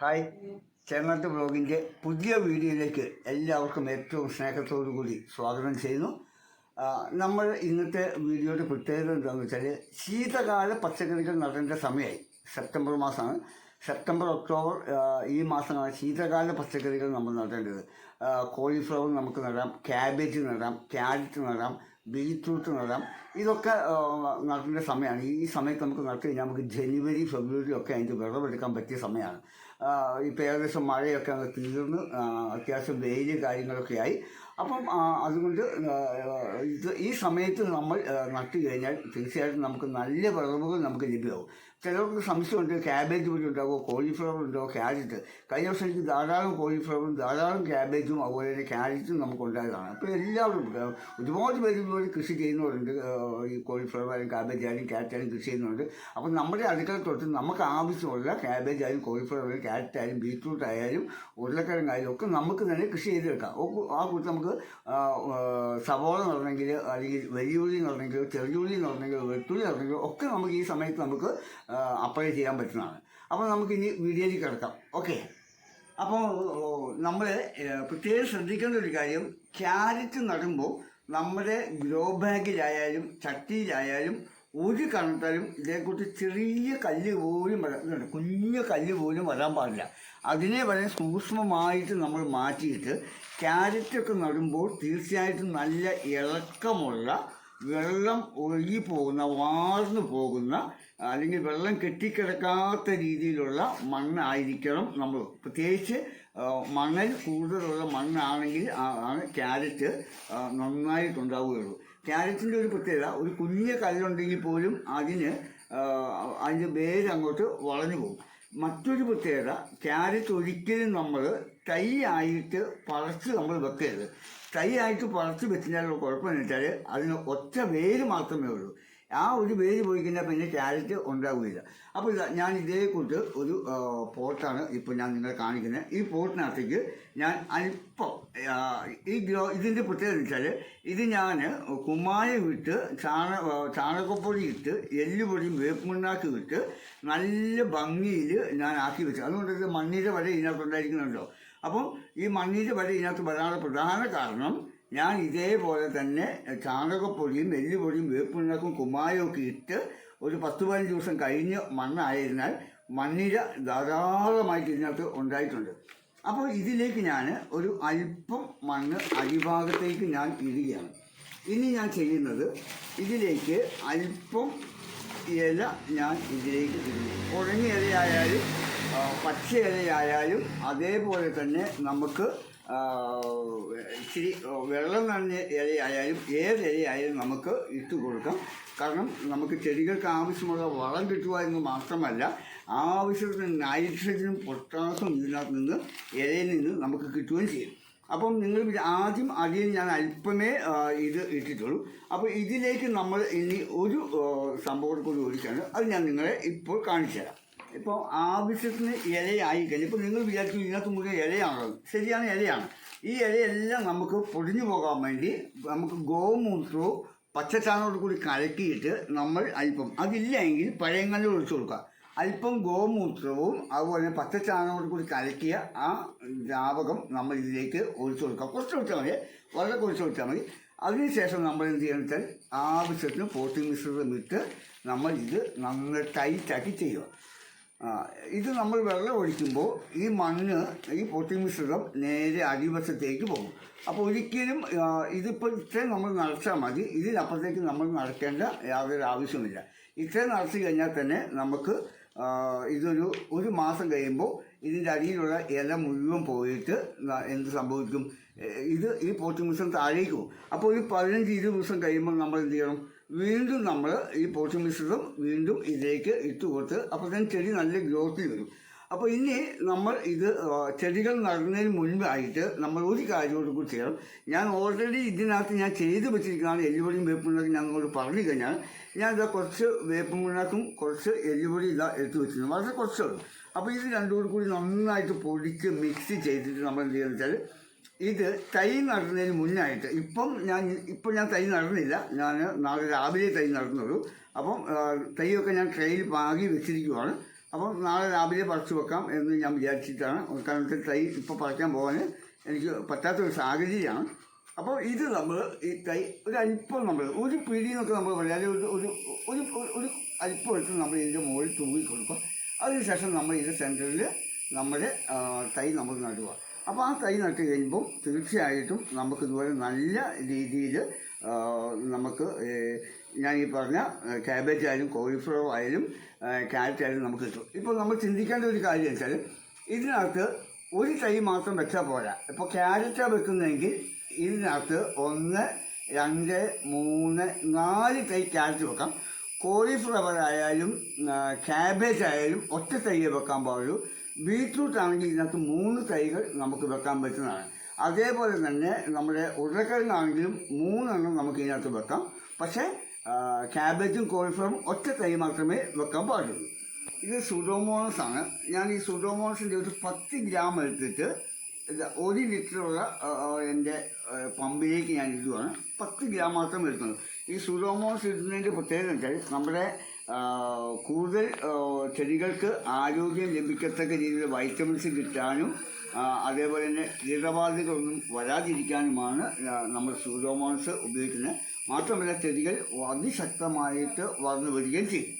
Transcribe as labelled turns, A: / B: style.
A: Hi, ചേർന്നാട്ട് ബ്ലോഗിൻ്റെ പുതിയ വീഡിയോയിലേക്ക് എല്ലാവർക്കും ഏറ്റവും സ്നേഹത്തോടു കൂടി സ്വാഗതം ചെയ്യുന്നു. നമ്മൾ ഇന്നത്തെ വീഡിയോയുടെ പ്രത്യേകത എന്താണെന്ന് വെച്ചാൽ ശീതകാല പച്ചക്കറികൾ നടേണ്ട സമയമായി. സെപ്റ്റംബർ മാസമാണ്. സെപ്റ്റംബർ, ഒക്ടോബർ ഈ മാസമാണ് ശീതകാല പച്ചക്കറികൾ നമ്മൾ നടേണ്ടത്. കോളിഫ്ലവർ നമുക്ക് നടാം, ക്യാബേജ് നടാം, ക്യാരറ്റ് നടാം, ബീറ്റ്റൂട്ട് നടാം. ഇതൊക്കെ നടേണ്ട സമയമാണ്. ഈ സമയത്ത് നമുക്ക് നട്ടു കഴിഞ്ഞാൽ നമുക്ക് ജനുവരി, ഫെബ്രുവരി ഒക്കെ അതിൻ്റെ വിളവെടുക്കാൻ പറ്റിയ സമയമാണ്. ഇപ്പോൾ ഏകദേശം മഴയൊക്കെ അങ്ങ് തീർന്ന് അത്യാവശ്യം വെയിൽ കാര്യങ്ങളൊക്കെ ആയി. അപ്പം അതുകൊണ്ട് ഈ സമയത്ത് നമ്മൾ നട്ടു കഴിഞ്ഞാൽ തീർച്ചയായിട്ടും നമുക്ക് നല്ല വിളവുകൾ നമുക്ക് ലഭ്യമാവും. ചിലർക്ക് സംശയമുണ്ട്, ക്യാബേജ് വഴി ഉണ്ടാവുമോ, കോളിഫ്ലവർ ഉണ്ടോ, ക്യാരറ്റ്. കഴിഞ്ഞ വർഷം എനിക്ക് ധാരാളം കോളിഫ്ലവറും ധാരാളം ക്യാബേജും അതുപോലെ തന്നെ ക്യാരറ്റും നമുക്ക് ഉണ്ടായതാണ്. അപ്പോൾ എല്ലാവരും ഒരുപാട് പേര് ഇതുപോലെ കൃഷി ചെയ്യുന്നവരുണ്ട്. ഈ കോളിഫ്ലവർ ആയാലും ക്യാബേജ് ആയാലും ക്യാരറ്റ് ആയാലും കൃഷി ചെയ്യുന്നുണ്ട്. അപ്പം നമ്മുടെ അടുക്കള തൊട്ട് നമുക്ക് ആവശ്യമുള്ള ക്യാബേജ് ആയാലും കോളിഫ്ലവർ ആയാലും ക്യാരറ്റ് ആയാലും ബീറ്റ്റൂട്ട് ആയാലും ഉരുളക്കിഴങ്ങായാലും ഒക്കെ നമുക്ക് തന്നെ കൃഷി ചെയ്തെടുക്കാം. ആ കൂട്ടത്തിൽ നമുക്ക് സവോള നടണമെങ്കിൽ, അല്ലെങ്കിൽ വലിയ ഉള്ളി നടണമെങ്കിൽ, ചെറിയ ഉള്ളി നടണമെങ്കിൽ, വെട്ടുള്ളി നടണമെങ്കിൽ ഒക്കെ നമുക്ക് ഈ സമയത്ത് നമുക്ക് അപ്ലൈ ചെയ്യാൻ പറ്റുന്നതാണ്. അപ്പോൾ നമുക്കിനി വീഡിയോയിലേക്ക് കിടക്കാം. ഓക്കെ, അപ്പോൾ നമ്മൾ പ്രത്യേകം ശ്രദ്ധിക്കേണ്ട ഒരു കാര്യം, ക്യാരറ്റ് നടുമ്പോൾ നമ്മുടെ ഗ്രോ ബാഗിലായാലും ചട്ടിയിലായാലും ഒരു കാരണത്താലും ഇതേക്കുറിച്ച് ചെറിയ കല്ല് പോലും കുഞ്ഞു കല്ല് പോലും വരാൻ പാടില്ല. അതിനെ വളരെ സൂക്ഷ്മമായിട്ട് നമ്മൾ മാറ്റിയിട്ട് ക്യാരറ്റൊക്കെ നടുമ്പോൾ തീർച്ചയായിട്ടും നല്ല ഇളക്കമുള്ള, വെള്ളം ഒഴുകി പോകുന്ന, വാർന്നു പോകുന്ന, അല്ലെങ്കിൽ വെള്ളം കെട്ടിക്കിടക്കാത്ത രീതിയിലുള്ള മണ്ണായിരിക്കണം നമ്മൾ. പ്രത്യേകിച്ച് മണൽ കൂടുതലുള്ള മണ്ണാണെങ്കിൽ ആണ് ക്യാരറ്റ് നന്നായിട്ടുണ്ടാവുകയുള്ളൂ. ക്യാരറ്റിൻ്റെ ഒരു പ്രത്യേകത, ഒരു കുഞ്ഞ് കല്ലുണ്ടെങ്കിൽ പോലും അതിൻ്റെ വേര് അങ്ങോട്ട് വളഞ്ഞു പോകും. മറ്റൊരു പ്രത്യേകത, ക്യാരറ്റ് ഒരിക്കലും നമ്മൾ തൈ ആയിട്ട് പറിച്ച് നമ്മൾ വെക്കരുത്. തൈ ആയിട്ട് പറിച്ച് വെച്ചാലുള്ള കുഴപ്പമെന്ന് വെച്ചാൽ അതിന് ഒറ്റ വേര് മാത്രമേ ഉള്ളൂ. ആ ഒരു വേര് പോയി കഴിഞ്ഞാൽ പിന്നെ ക്യാരറ്റ് ഉണ്ടാവുകയില്ല. അപ്പോൾ ഞാൻ ഇതേക്കൂട്ട് ഒരു പോട്ടാണ് ഇപ്പോൾ ഞാൻ നിങ്ങളെ കാണിക്കുന്നത്. ഈ പോട്ടിനകത്തേക്ക് ഞാൻ അല്പം ഇതിൻ്റെ പ്രത്യേകത വെച്ചാൽ ഇത് ഞാൻ കുമ്മായം ഇട്ട് ചാണകപ്പൊടി ഇട്ട് എല്ലുപൊടിയും വേപ്പുമണ്ണാക്ക് ഇട്ട് നല്ല ഭംഗിയിൽ ഞാൻ ആക്കി വെച്ചു. അതുകൊണ്ട് ഇത് മണ്ണിര വരെ ഇതിനകത്ത് ഉണ്ടായിരിക്കുന്നുണ്ടോ. അപ്പം ഈ മണ്ണിര വരെ ഇതിനകത്ത് വരാനുള്ള പ്രധാന കാരണം, ഞാൻ ഇതേപോലെ തന്നെ ചാണകപ്പൊടിയും എല്ലുപൊടിയും വേപ്പിണ്ണക്കും കുമ്മായവും ഒക്കെ ഇട്ട് ഒരു 10-15 ദിവസം കഴിഞ്ഞ് മണ്ണായതിനാൽ മണ്ണിര ധാരാളമായിട്ട് ഇതിനകത്ത് ഉണ്ടായിട്ടുണ്ട്. അപ്പോൾ ഇതിലേക്ക് ഞാൻ ഒരു അല്പം മണ്ണ് അടിഭാഗത്തേക്ക് ഞാൻ ഇടുകയാണ്. ഇനി ഞാൻ ചെയ്യുന്നത്, ഇതിലേക്ക് അല്പം ഇല ഞാൻ ഇതിലേക്ക് ഇടുന്നു. ഉണങ്ങിയ ഇലയായാലും പച്ച ഇലയായാലും അതേപോലെ തന്നെ നമുക്ക് ഇച്ചിരി വെള്ളം നനഞ്ഞ ഇലയായാലും ഏത് ഇലയായാലും നമുക്ക് ഇട്ട് കൊടുക്കാം. കാരണം നമുക്ക് ചെടികൾക്ക് ആവശ്യമുള്ള വളം കിട്ടുക എന്ന് മാത്രമല്ല, ആവശ്യത്തിന് നൈട്രജനും പൊട്ടാസ്യം ഇതിനകത്ത് നിന്ന് ഇലയിൽ നിന്ന് നമുക്ക് കിട്ടുകയും ചെയ്യും. അപ്പം നിങ്ങൾ ആദ്യം അതിൽ ഞാൻ അല്പമേ ഇത് ഇട്ടിട്ടുള്ളൂ. അപ്പോൾ ഇതിലേക്ക് നമ്മൾ ഇനി ഒരു സംഭവം കൂടി ഒഴിച്ചാണ്, അത് ഞാൻ നിങ്ങളെ ഇപ്പോൾ കാണിച്ചു തരാം. ഇപ്പോൾ ആവശ്യത്തിന് ഇലയായി കഴിഞ്ഞാൽ ഇപ്പോൾ നിങ്ങൾ വിചാരിക്കും ഇതിനകത്ത് മുഴുവൻ ഇലയാണുള്ളത്. ശരിയാണ്, ഇലയാണ്. ഈ ഇലയെല്ലാം നമുക്ക് പൊടിഞ്ഞു പോകാൻ വേണ്ടി നമുക്ക് ഗോമൂത്രവും പച്ചച്ചാണകത്തോട് കൂടി കലക്കിയിട്ട് നമ്മൾ അല്പം, അതില്ലെങ്കിൽ പഴയങ്ങളിൽ ഒഴിച്ചു കൊടുക്കുക. അല്പം ഗോമൂത്രവും അതുപോലെ പച്ചച്ചാണകത്തോട് കൂടി കലക്കിയ ആ ദ്രാവകം നമ്മൾ ഇതിലേക്ക് ഒഴിച്ചു കൊടുക്കുക. കുറച്ച് ഒഴിച്ചാൽ മതി, വളരെ കുറച്ച് ഒഴിച്ചാൽ മതി. അതിനുശേഷം നമ്മൾ എന്ത് ചെയ്യുകയെന്ന് വെച്ചാൽ ആവശ്യത്തിന് പോട്ടിംഗ് മിശ്രിതം ഇട്ട് നമ്മൾ ഇത് നന്നായി ടൈറ്റാക്കി ചെയ്യുക. ഇത് നമ്മൾ വെള്ളം ഒഴിക്കുമ്പോൾ ഈ മണ്ണ്, ഈ പോട്ടിംഗ് മിശ്രിതം നേരെ അടിവശത്തേക്ക് പോകും. അപ്പോൾ ഒരിക്കലും ഇതിപ്പോൾ ഇത്രയും നമ്മൾ നിറച്ചാൽ മതി, ഇതിനപ്പുറത്തേക്ക് നമ്മൾ നിറയ്ക്കേണ്ട യാതൊരു ആവശ്യമില്ല. ഇത്രയും നിറച്ച് കഴിഞ്ഞാൽ തന്നെ നമുക്ക് ഒരു മാസം കഴിയുമ്പോൾ ഇതിൻ്റെ അടിയിലുള്ള ഇല മുഴുവൻ പോയിട്ട് എന്ത് സംഭവിക്കും, ഈ പോട്ടിംഗ് മിശ്രിതം താഴേക്ക് പോകും. അപ്പോൾ ഒരു 15-20 ദിവസം കഴിയുമ്പോൾ നമ്മൾ എന്ത് ചെയ്യണം, വീണ്ടും നമ്മൾ ഈ പോട്ടിംഗ് മിശ്രിതം വീണ്ടും ഇതിലേക്ക് ഇട്ട് കൊടുത്ത് അപ്പോൾ തന്നെ ചെടി നല്ല ഗ്രോത്തിൽ വരും. അപ്പോൾ ഇനി നമ്മൾ ഇത് ചെടികൾ നടുന്നതിന് മുൻപായിട്ട് നമ്മൾ ഒരു കാര്യത്തോട് കൂടി ചെയ്യണം. ഞാൻ ഓൾറെഡി ഇതിനകത്ത് ഞാൻ ചെയ്ത് വെച്ചിരിക്കുന്നതാണ് എല്ലുപൊടിയും വേപ്പുണ്ണാക്കും. ഞാൻ അങ്ങോട്ട് പറഞ്ഞു കഴിഞ്ഞാൽ ഞാൻ ഇതാ കുറച്ച് വേപ്പുണ്ണാക്കും കുറച്ച് എല്ലുപൊടി എടുത്ത് വെച്ചിരുന്നു, വളരെ കുറച്ചുള്ളൂ. അപ്പോൾ ഇത് രണ്ടും കൂടി നന്നായിട്ട് പൊടിച്ച് മിക്സ് ചെയ്തിട്ട് നമ്മൾ എന്ത് ചെയ്യുന്നത് വെച്ചാൽ, ഇത് തൈ നടുന്നതിന് മുന്നായിട്ട് ഇപ്പം ഞാൻ തൈ നടുന്നില്ല, ഞാൻ നാളെ രാവിലെ തൈ നടുന്നുള്ളൂ. അപ്പം തൈയൊക്കെ ഞാൻ ട്രെയിൽ പാകി വെച്ചിരിക്കുവാണ്. അപ്പം നാളെ രാവിലെ പറിച്ചു വെക്കാം എന്ന് ഞാൻ വിചാരിച്ചിട്ടാണ്. കാരണം തൈ ഇപ്പോൾ പറിക്കാൻ പോകാൻ എനിക്ക് പറ്റാത്തൊരു സാഹചര്യമാണ്. അപ്പോൾ ഇത് നമ്മൾ ഈ തൈ ഒരു അല്പം നമ്മൾ ഒരു പിടി എന്നൊക്കെ നമ്മൾ പറയാൻ ഒരു ഒരു ഒരു ഒരു അല്പം എടുത്ത് നമ്മൾ ഇതിൻ്റെ മുകളിൽ തൂവി കൊടുക്കുക. അതിനുശേഷം നമ്മൾ ഇത് സെൻറ്ററിൽ നമ്മുടെ തൈ നമ്മൾ നടുക. അപ്പോൾ ആ തൈ നട്ട് കഴിയുമ്പോൾ തീർച്ചയായിട്ടും നമുക്ക് ഇതുപോലെ നല്ല രീതിയിൽ നമുക്ക് ഞാൻ ഈ പറഞ്ഞ ക്യാബേജ് ആയാലും കോളിഫ്ലവർ ആയാലും ക്യാരറ്റ് ആയാലും നമുക്ക് കിട്ടും. ഇപ്പോൾ നമ്മൾ ചിന്തിക്കേണ്ട ഒരു കാര്യം വെച്ചാൽ ഇതിനകത്ത് ഒരു തൈ മാത്രം വെച്ചാൽ പോരാ. ഇപ്പോൾ ക്യാരറ്റാണ് വെക്കുന്നതെങ്കിൽ ഇതിനകത്ത് 1, 2, 3, 4 തൈ ക്യാരറ്റ് വെക്കാം. കോളിഫ്ലവർ ആയാലും ക്യാബേജ് ആയാലും ഒറ്റ തൈയെ വെക്കാൻ പാടുള്ളൂ. ബീറ്റ്റൂട്ട് ആണെങ്കിൽ ഇതിനകത്ത് 3 തൈകൾ നമുക്ക് വെക്കാൻ പറ്റുന്നതാണ്. അതേപോലെ തന്നെ നമ്മുടെ ഉരുളക്കിഴങ്ങാണെങ്കിലും 3 എണ്ണം നമുക്ക് ഇതിനകത്ത് വെക്കാം. പക്ഷേ ക്യാബേജും കോളിഫ്ലവറും ഒറ്റ തൈ മാത്രമേ വെക്കാൻ പാടുള്ളൂ. ഇത് സുഡോമോണസ് ആണ്. ഞാൻ ഈ സുഡോമോണസിൻ്റെ ഒരു 10 ഗ്രാം എടുത്തിട്ട് 1 ലിറ്ററുള്ള എൻ്റെ പമ്പിലേക്ക് ഞാൻ ഇടുകയാണ്. 10 ഗ്രാം മാത്രം എടുക്കുന്നത്. ഈ സുഡോമോണസ് ഇടുന്നതിൻ്റെ പ്രത്യേകത വെച്ചാൽ നമ്മുടെ കൂടുതൽ ചെടികൾക്ക് ആരോഗ്യം ലഭിക്കത്തക്ക രീതിയിൽ വൈറ്റമിൻസ് കിട്ടാനും അതേപോലെ തന്നെ കീടബാധകളൊന്നും വരാതിരിക്കാനുമാണ് നമ്മൾ സൂഡോമോണസ് ഉപയോഗിക്കുന്നത്. മാത്രമല്ല ചെടികൾ അതിശക്തമായിട്ട് വളർന്നു വരികയും ചെയ്യും.